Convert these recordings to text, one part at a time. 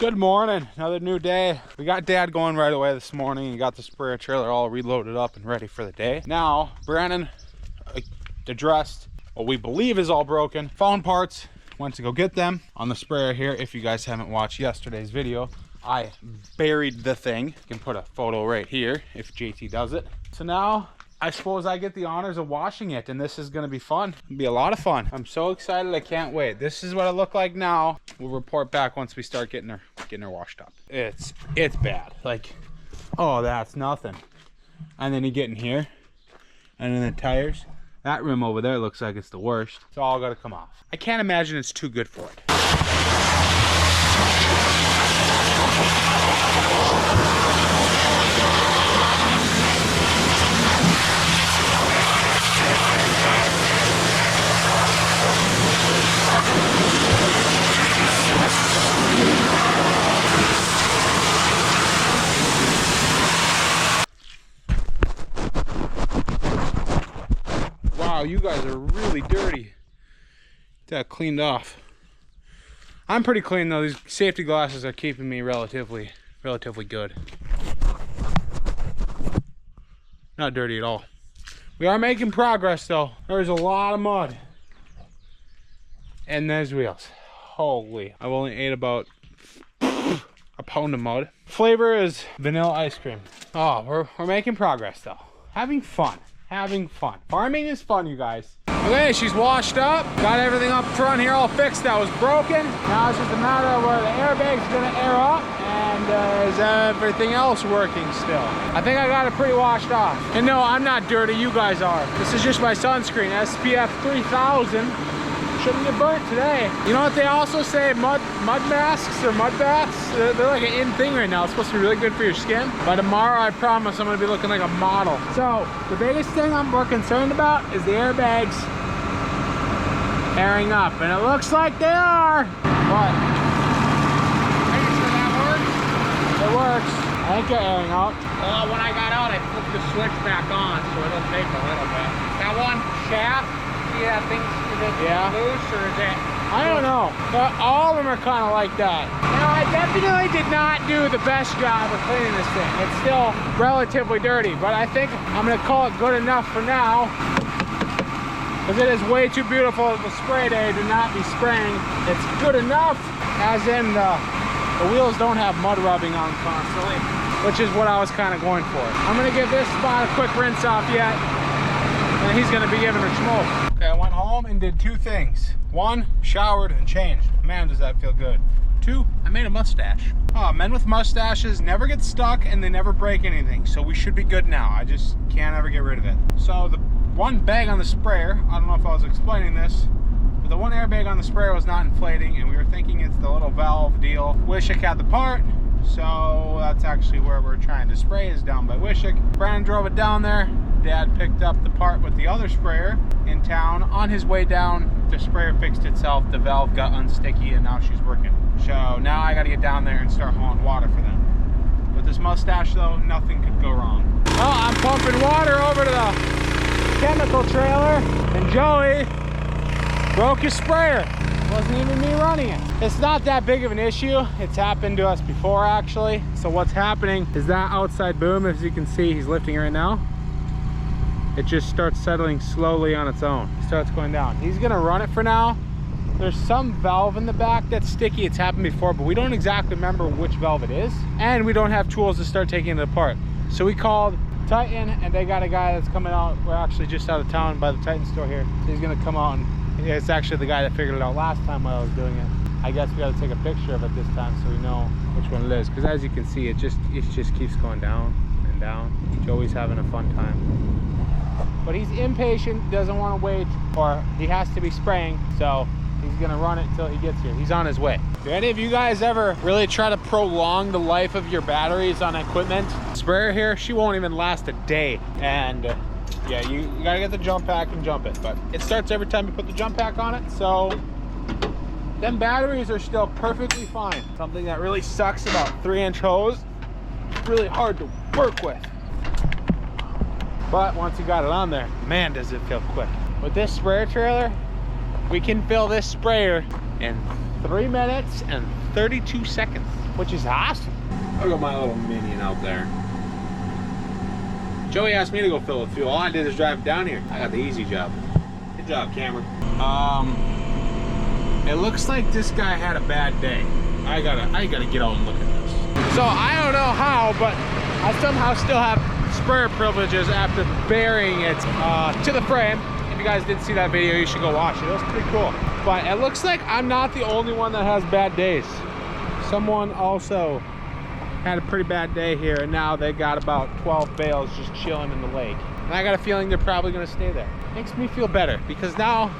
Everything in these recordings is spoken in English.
Good morning, another new day. We got Dad going right away this morning. He got the sprayer trailer all reloaded up and ready for the day. Now, Brandon addressed what we believe is all broken. Found parts, went to go get them on the sprayer here. If you guys haven't watched yesterday's video, I buried the thing. You can put a photo right here if JT does it. So now, I suppose I get the honors of washing it, and this is gonna be fun. It'll be a lot of fun. I'm so excited, I can't wait. This is what it looked like now. We'll report back once we start getting her washed up. It's bad. Like, oh, that's nothing. And then you get in here, and then the tires. That rim over there looks like it's the worst. It's all gotta come off. I can't imagine it's too good for it. Wow, you guys are really dirty. Get that cleaned off. I'm pretty clean though. These safety glasses are keeping me relatively good. Not dirty at all. We are making progress though. There's a lot of mud. And there's wheels. Holy. I've only ate about a pound of mud. Flavor is vanilla ice cream. Oh, we're making progress though. Having fun. Farming is fun, you guys. Okay, she's washed up. Got everything up front here all fixed that was broken. Now it's just a matter of where the airbag's gonna air up and is everything else working still. I think I got it pretty washed off. And no, I'm not dirty, you guys are. This is just my sunscreen, SPF 3000. Shouldn't get burnt today. You know what they also say, mud masks or mud baths? They're like an in thing right now. It's supposed to be really good for your skin. By tomorrow, I promise I'm gonna be looking like a model. So the biggest thing we're concerned about is the airbags airing up. And it looks like they are. What? Are you sure that works? It works. I think they're airing out. Well, when I got out, I flipped the switch back on, so it'll take a little bit. That one shaft, yeah, things loose, or is it? I don't know, but all of them are kind of like that. Now, I definitely did not do the best job of cleaning this thing. It's still relatively dirty, but I think I'm gonna call it good enough for now, because it is way too beautiful of a spray day to not be spraying. It's good enough, as in the wheels don't have mud rubbing on constantly, which is what I was kind of going for. I'm gonna give this spot a quick rinse off yet, and he's gonna be giving her smoke. Okay, I went home and did two things. One, showered and changed. Man, does that feel good. Two, I made a mustache. Oh, men with mustaches never get stuck and they never break anything. So we should be good now. I just can't ever get rid of it. So the one bag on the sprayer, I don't know if I was explaining this, but the one airbag on the sprayer was not inflating and we were thinking it's the little valve deal. Wishick had the part. So that's actually where we're trying to spray, is down by Wishick. Brandon drove it down there. Dad picked up the part with the other sprayer in town. On his way down, the sprayer fixed itself. The valve got unsticky and now she's working. So now I gotta get down there and start hauling water for them. With this mustache though, nothing could go wrong. Well, I'm pumping water over to the chemical trailer and Joey broke his sprayer. Wasn't even me running it. It's not that big of an issue. It's happened to us before actually. So what's happening is that outside boom, as you can see, he's lifting it right now. It just starts settling slowly on its own. It starts going down. He's gonna run it for now. There's some valve in the back that's sticky. It's happened before, but we don't exactly remember which valve it is. And we don't have tools to start taking it apart. So we called Titan and they got a guy that's coming out. We're actually just out of town by the Titan store here. So he's gonna come out and it's actually the guy that figured it out last time while I was doing it. I guess we gotta take a picture of it this time so we know which one it is. Because as you can see, it just keeps going down and down. Joey's having a fun time. But he's impatient, doesn't want to wait, or he has to be spraying, so he's gonna run it until he gets here. He's on his way. Do any of you guys ever really try to prolong the life of your batteries on equipment? Sprayer here, she won't even last a day. And yeah, you gotta get the jump pack and jump it, but it starts every time you put the jump pack on it, so them batteries are still perfectly fine. Something that really sucks about 3-inch hose, it's really hard to work with. But once you got it on there, man, does it feel quick. With this sprayer trailer, we can fill this sprayer in 3 minutes and 32 seconds. which is awesome. I'll go my little minion out there. Joey asked me to go fill with fuel. All I did is drive down here. I got the easy job. Good job, Cameron. It looks like this guy had a bad day. I gotta get out and look at this. So I don't know how, but I somehow still have sprayer privileges after burying it to the frame. If you guys didn't see that video, you should go watch it. It was pretty cool. But it looks like I'm not the only one that has bad days. Someone also had a pretty bad day here, and now they got about 12 bales just chilling in the lake. And I got a feeling they're probably gonna stay there. Makes me feel better, because now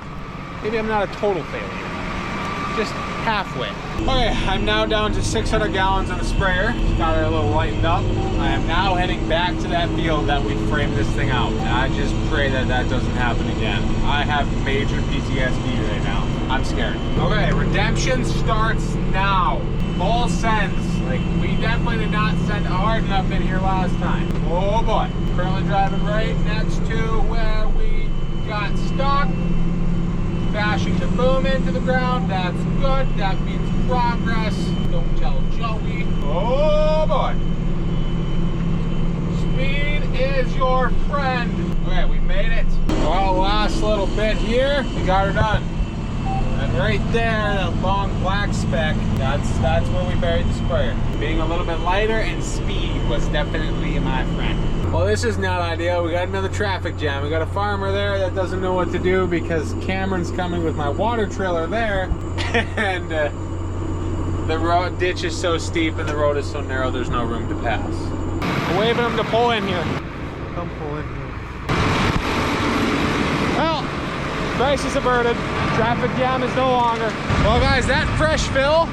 maybe I'm not a total failure. Just halfway. Okay, I'm now down to 600 gallons on the sprayer. Just got it a little lightened up. I am now heading back to that field that we framed this thing out. And I just pray that that doesn't happen again. I have major PTSD right now. I'm scared. Okay, redemption starts now. Full sends. Like, we definitely did not send hard enough in here last time. Oh boy. Currently driving right next to where we got stuck. Bashing the boom into the ground. That's good. That means progress. Don't tell Joey. Oh boy. Speed is your friend. Okay, we made it. Well, last little bit here. We got her done. And right there, that long black speck, that's where we buried the sprayer. Being a little bit lighter and speed was definitely my friend. Well, this is not ideal. We got another traffic jam. We got a farmer there that doesn't know what to do because Cameron's coming with my water trailer there. And the road ditch is so steep and the road is so narrow, there's no room to pass. I'm waving him to pull in here. Come pull in here. Well, crisis averted. Traffic jam is no longer. Well, guys, that fresh fill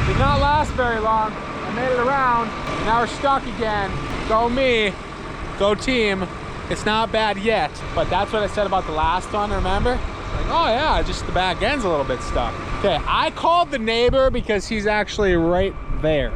did not last very long. I made it around. Now we're stuck again. Go me, go team. It's not bad yet, but that's what I said about the last one, remember? Like, oh yeah, just the back end's a little bit stuck. Okay, I called the neighbor because he's actually right there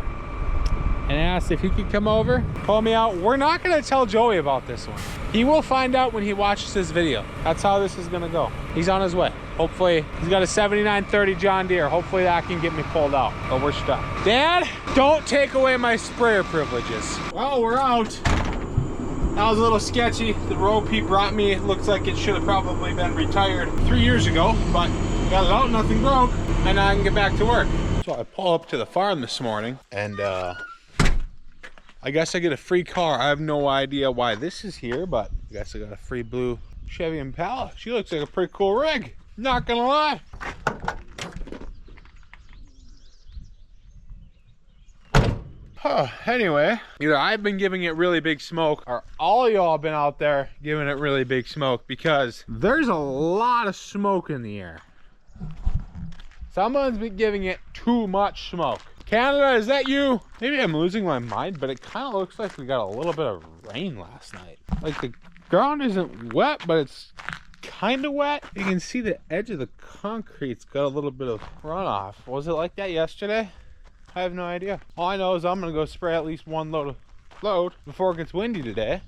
and asked if he could come over, pull me out. We're not gonna tell Joey about this one. He will find out when he watches this video. That's how this is gonna go. He's on his way. Hopefully, he's got a 7990 John Deere. Hopefully that can get me pulled out, but we're stuck. Dad, don't take away my sprayer privileges. Well, we're out. That was a little sketchy. The rope he brought me looks like it should have probably been retired 3 years ago, but got it out, nothing broke, and now I can get back to work. So I pull up to the farm this morning, and I guess I get a free car. I have no idea why this is here, but I guess I got a free blue Chevy Impala. She looks like a pretty cool rig, not gonna lie. Anyway, either I've been giving it really big smoke or all y'all been out there giving it really big smoke, because there's a lot of smoke in the air. Someone's been giving it too much smoke. Canada, is that you? Maybe I'm losing my mind, but it kind of looks like we got a little bit of rain last night. Like the ground isn't wet, but it's kind of wet. You can see the edge of the concrete's got a little bit of runoff. Was it like that yesterday? I have no idea. All I know is I'm gonna go spray at least one load before it gets windy today.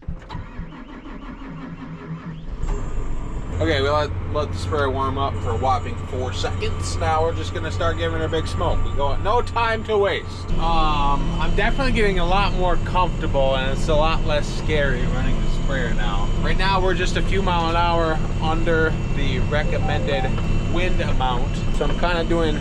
Okay, we let the sprayer warm up for a whopping 4 seconds. Now we're just gonna start giving her big smoke. We go, no time to waste. I'm definitely getting a lot more comfortable, and it's a lot less scary running the sprayer now. Right now we're just a few miles an hour under the recommended wind amount. So I'm kind of doing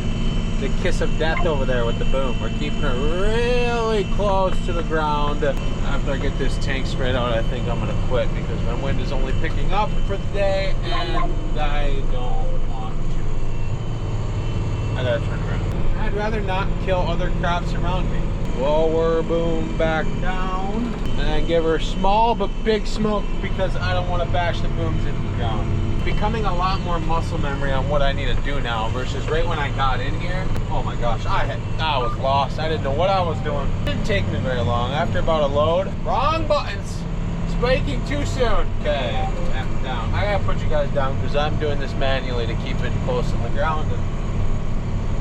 the kiss of death over there with the boom. We're keeping her really close to the ground. After I get this tank sprayed out, I think I'm gonna quit because my wind is only picking up for the day and I don't want to. I gotta turn around. I'd rather not kill other crops around me. Lower boom back down and then give her small but big smoke because I don't want to bash the booms into the ground. Becoming a lot more muscle memory on what I need to do now versus right when I got in here. Oh my gosh, I was lost. I didn't know what I was doing. It didn't take me very long. After about a load, wrong buttons, spiking too soon. Okay, down. I gotta put you guys down because I'm doing this manually to keep it close to the ground. And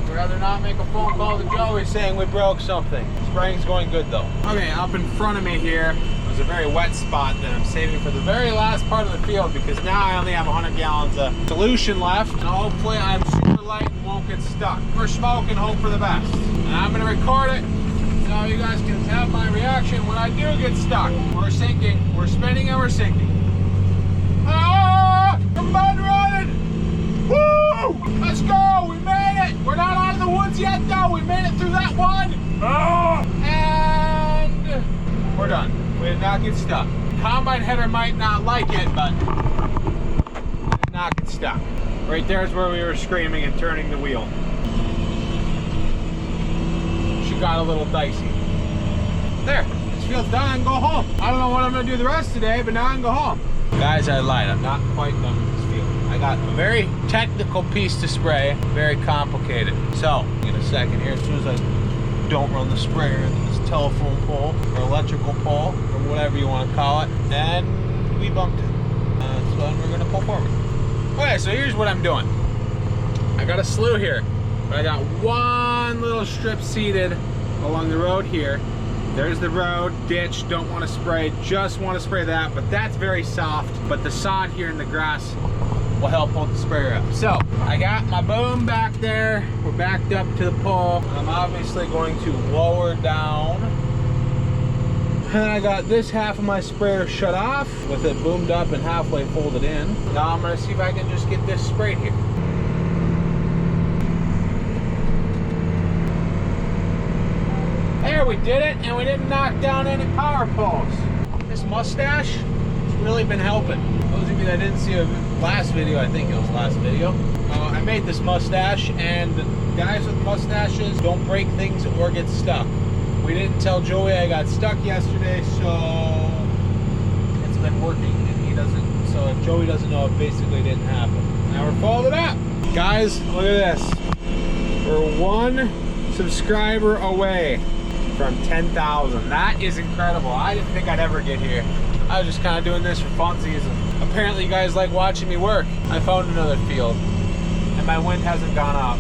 I'd rather not make a phone call to Joey saying we broke something. Spraying's going good though. Okay, up in front of me here, there's a very wet spot that I'm saving for the very last part of the field because now I only have 100 gallons of solution left, and hopefully I'm super light and won't get stuck. For smoke and hope for the best. And I'm gonna record it so you guys can have my reaction when I do get stuck. We're sinking, we're spinning and we're sinking. Ah! Come on, running! Woo! Let's go, we made it! We're not out of the woods yet though, we made it through that one! Ah! And we're done. We did not get stuck. Combine header might not like it, but we did not get stuck. Right there is where we were screaming and turning the wheel. She got a little dicey. There, this field's done, I can go home. I don't know what I'm gonna do the rest of the day, but now I can go home. Guys, I lied, I'm not quite done with this field. I got a very technical piece to spray, very complicated. So, in a second here, as soon as I don't run the sprayer into this telephone pole, or electrical pole, or whatever you want to call it, and we bumped it. So then we're gonna pull forward. Okay, so here's what I'm doing. I got a slew here, but I got one little strip seeded along the road here. There's the road, ditch, don't want to spray, just want to spray that, but that's very soft. But the sod here in the grass will help hold the sprayer up. So, I got my boom back there. We're backed up to the pole. I'm obviously going to lower down. And I got this half of my sprayer shut off with it boomed up and halfway folded in. Now I'm gonna see if I can just get this sprayed here. There, we did it, and we didn't knock down any power poles. This mustache has really been helping. Those of you that didn't see a last video, I think it was last video, I made this mustache, and guys with mustaches don't break things or get stuck. We didn't tell Joey I got stuck yesterday, so it's been working, and he doesn't, so if Joey doesn't know, it basically didn't happen. Now we're folded up. Guys, look at this. We're 1 subscriber away from 10,000. That is incredible. I didn't think I'd ever get here. I was just kind of doing this for funsies, and apparently you guys like watching me work. I found another field, and my wind hasn't gone up.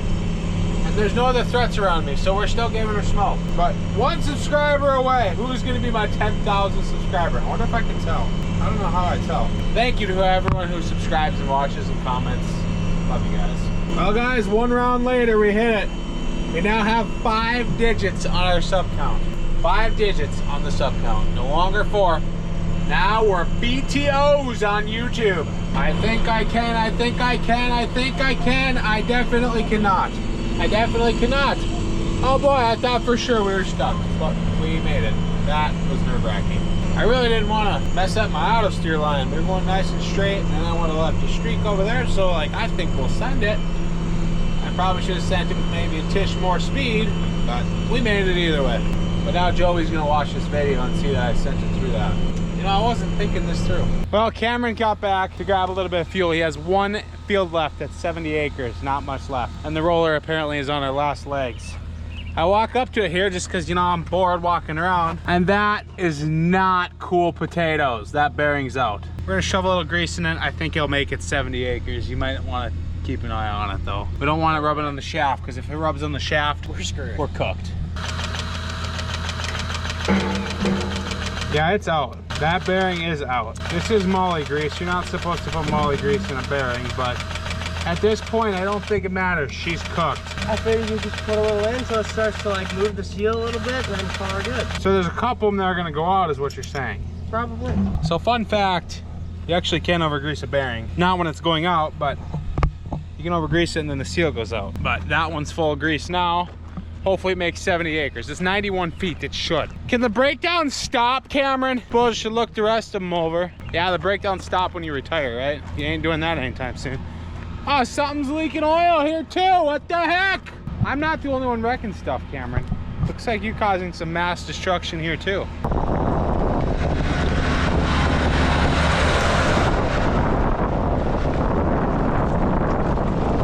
And there's no other threats around me, so we're still giving her smoke. But 1 subscriber away. Who's gonna be my 10,000 subscriber? I wonder if I can tell. I don't know how I tell. Thank you to everyone who subscribes and watches and comments. Love you guys. Well guys, 1 round later, we hit it. We now have 5 digits on our sub count. 5 digits on the sub count. No longer 4. Now we're BTOs on YouTube. I think I can, I think I can, I think I can. I definitely cannot. I definitely cannot. Oh boy, I thought for sure we were stuck, but we made it. That was nerve-wracking. I really didn't want to mess up my auto steer line. We were going nice and straight, and then I would have left a streak over there, so like I think we'll send it. I probably should have sent it with maybe a tish more speed, but we made it either way. But now Joey's gonna watch this video and see that I sent it through that. You know, I wasn't thinking this through. Well, Cameron got back to grab a little bit of fuel. He has 1 field left that's 70 acres, not much left. And the roller apparently is on our last legs. I walk up to it here just because, you know, I'm bored walking around. And that is not cool potatoes. That bearing's out. We're gonna shove a little grease in it. I think it'll make it 70 acres. You might want to keep an eye on it though. We don't want it rubbing on the shaft, because if it rubs on the shaft, we're screwed. We're cooked. Yeah, it's out. That bearing is out. This is moly grease. You're not supposed to put moly grease in a bearing, but at this point, I don't think it matters. She's cooked. I figured you just put a little in so it starts to like move the seal a little bit, and then call her good. So there's a couple of them that are gonna go out, is what you're saying? Probably. So fun fact, you actually can overgrease a bearing. Not when it's going out, but you can overgrease it and then the seal goes out. But that one's full of grease now. Hopefully it makes 70 acres. It's 91 feet, it should. Can the breakdown stop, Cameron? Suppose you should look the rest of them over. Yeah, the breakdown stop when you retire, right? You ain't doing that anytime soon. Oh, something's leaking oil here too, what the heck? I'm not the only one wrecking stuff, Cameron. Looks like you're causing some mass destruction here too.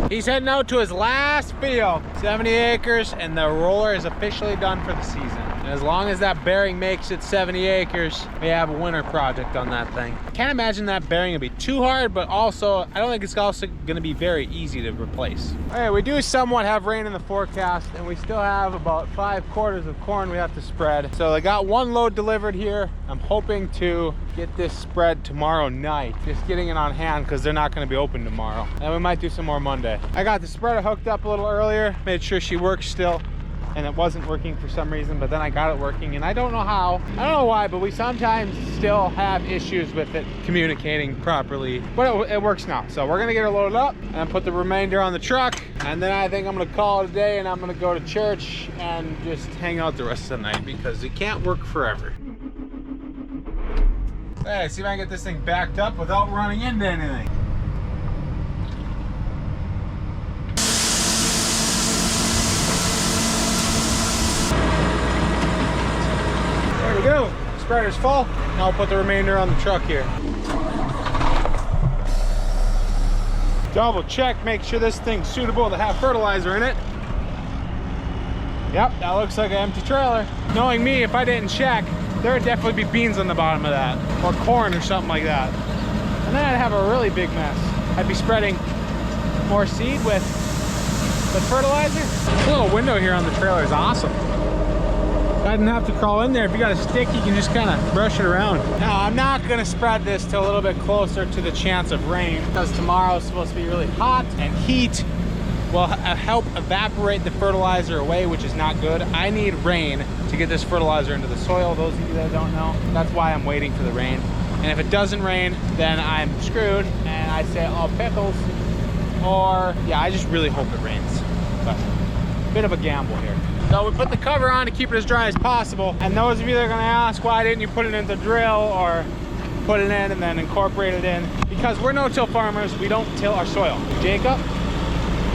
He's heading out to his last field, 70 acres, and the roller is officially done for the season. And as long as that bearing makes it 70 acres, we have a winter project on that thing. Can't imagine that bearing would be too hard, but also, I don't think it's also gonna be very easy to replace. All right, we do somewhat have rain in the forecast, and we still have about 5 quarters of corn we have to spread. So I got 1 load delivered here. I'm hoping to get this spread tomorrow night. Just getting it on hand because they're not gonna be open tomorrow. And we might do some more Monday. I got the spreader hooked up a little earlier, made sure she works still. and it wasn't working for some reason, but then I got it working, and I don't know how. I don't know why, but we sometimes still have issues with it communicating properly, but it works now. So we're gonna get her loaded up and put the remainder on the truck, and then I think I'm gonna call it a day, and I'm gonna go to church and just hang out the rest of the night because it can't work forever. Hey, see if I can get this thing backed up without running into anything. There we go. Spreader's full. Now I'll put the remainder on the truck here. Double check, make sure this thing's suitable to have fertilizer in it. Yep, that looks like an empty trailer. Knowing me, if I didn't check, there would definitely be beans on the bottom of that, or corn or something like that. And then I'd have a really big mess. I'd be spreading more seed with fertilizer. This little window here on the trailer is awesome. I didn't have to crawl in there. If you got a stick, you can just kind of brush it around. Now, I'm not gonna spread this till a little bit closer to the chance of rain, because tomorrow is supposed to be really hot, and heat will help evaporate the fertilizer away, which is not good. I need rain to get this fertilizer into the soil. Those of you that don't know, that's why I'm waiting for the rain. And if it doesn't rain, then I'm screwed, and I say, oh, pickles. Or, yeah, I just really hope it rains. But, bit of a gamble here. So we put the cover on to keep it as dry as possible. And those of you that are gonna ask, why didn't you put it in the drill or put it in and then incorporate it in? Because we're no-till farmers, we don't till our soil. Jacob,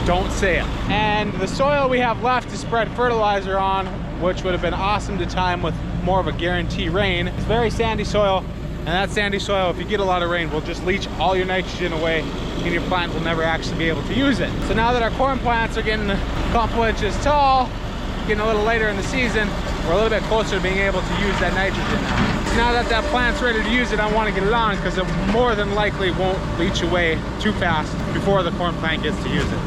don't say it. And the soil we have left to spread fertilizer on, which would have been awesome to time with more of a guarantee rain, it's very sandy soil. And that sandy soil, if you get a lot of rain, will just leach all your nitrogen away, and your plant will never actually be able to use it. So now that our corn plants are getting a couple inches tall, getting a little later in the season, we're a little bit closer to being able to use that nitrogen now. So now that that plant's ready to use it, I want to get it on, because it more than likely won't leach away too fast before the corn plant gets to use it.